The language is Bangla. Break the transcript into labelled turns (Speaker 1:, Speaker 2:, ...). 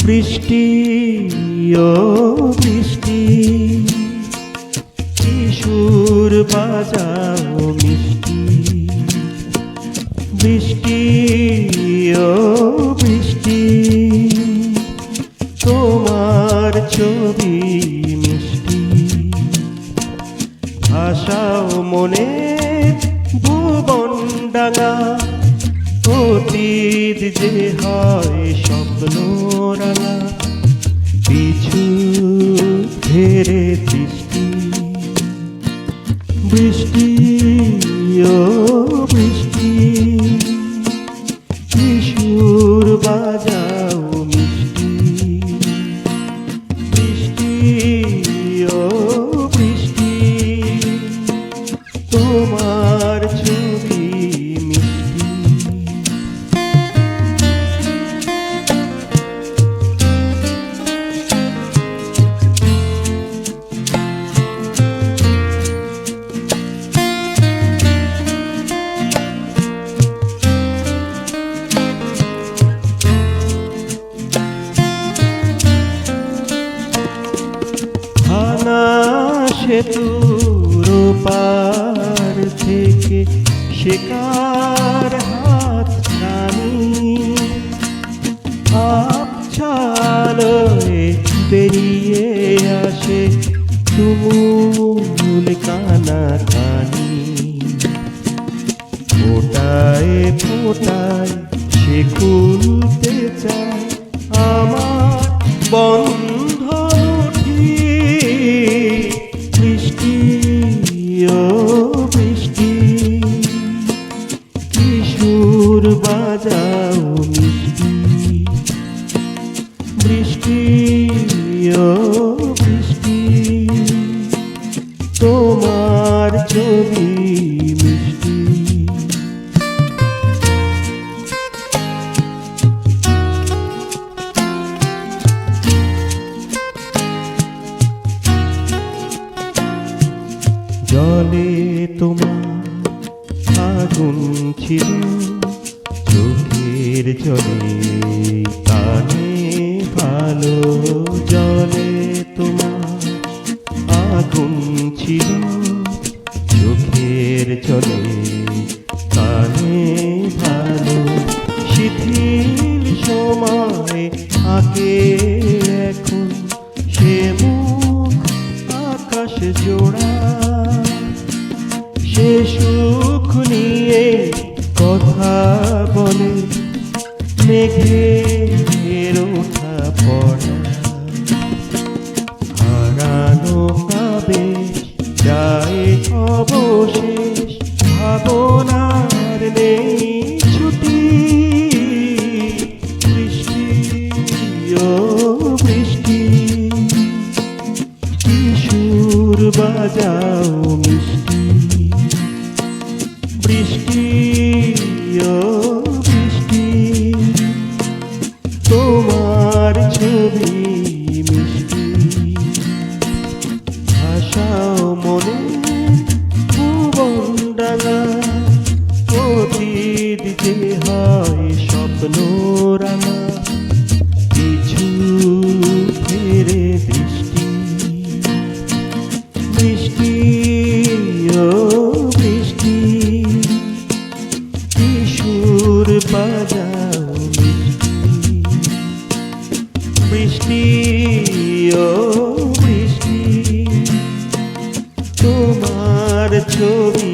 Speaker 1: বৃষ্টি ও বৃষ্টি কিশোর বাজাও মিষ্টি। বৃষ্টি ও বৃষ্টি তোমার ছবি মিষ্টি। ভাষাও মনে ভুবন ডাঙা, অতীত যে হয় স্বপ্ন রাঙা। পিছু ফেরে দৃষ্টি, বৃষ্টি ও বৃষ্টি কিশোর বাজাও মিষ্টি। বৃষ্টি ও বৃষ্টি তোমার ছবি মিষ্টি। সেতুর পার থেকে শিকার হাত টানি, আবছালয়ে বেরিয়ে আসে তুমুল কানাকানি। ফোটায় ফোটায় সে খুলতে চায় আমার বন্ধ মুঠি। বৃষ্টি ও বৃষ্টি কিশোর বাজাও মিষ্টি। বৃষ্টি ও বৃষ্টি তোমার ছবি মিষ্টি। জলে তোমার আগুন ছিল, চোখের জলে কানে ভালো। জলে তোমার আগুন ছিল, চোখের জলে কানে ভালো। শিথিল সময় আগে এখন সে মুখ আকাশ জোড়া। সে সুখ নিয়ে কথা বলে মেঘের ওঠা পড়া। হারানো কাবে যায় অবশেষ, ভাবনার নেই ছুটি। বৃষ্টি ও বৃষ্টি কিশোর বাজাও মিষ্টি। বৃষ্টি ও বৃষ্টি তোমার ছবি মিষ্টি। ভাষাও মনে ভুবন ডাঙা, অতীত যে হয় স্বপ্ন রাঙা। কিছু ফেরে দৃষ্টি, বৃষ্টি ও বৃষ্টি কিশোর বাজাও মিষ্টি। বৃষ্টি ও বৃষ্টি তোমার ছবি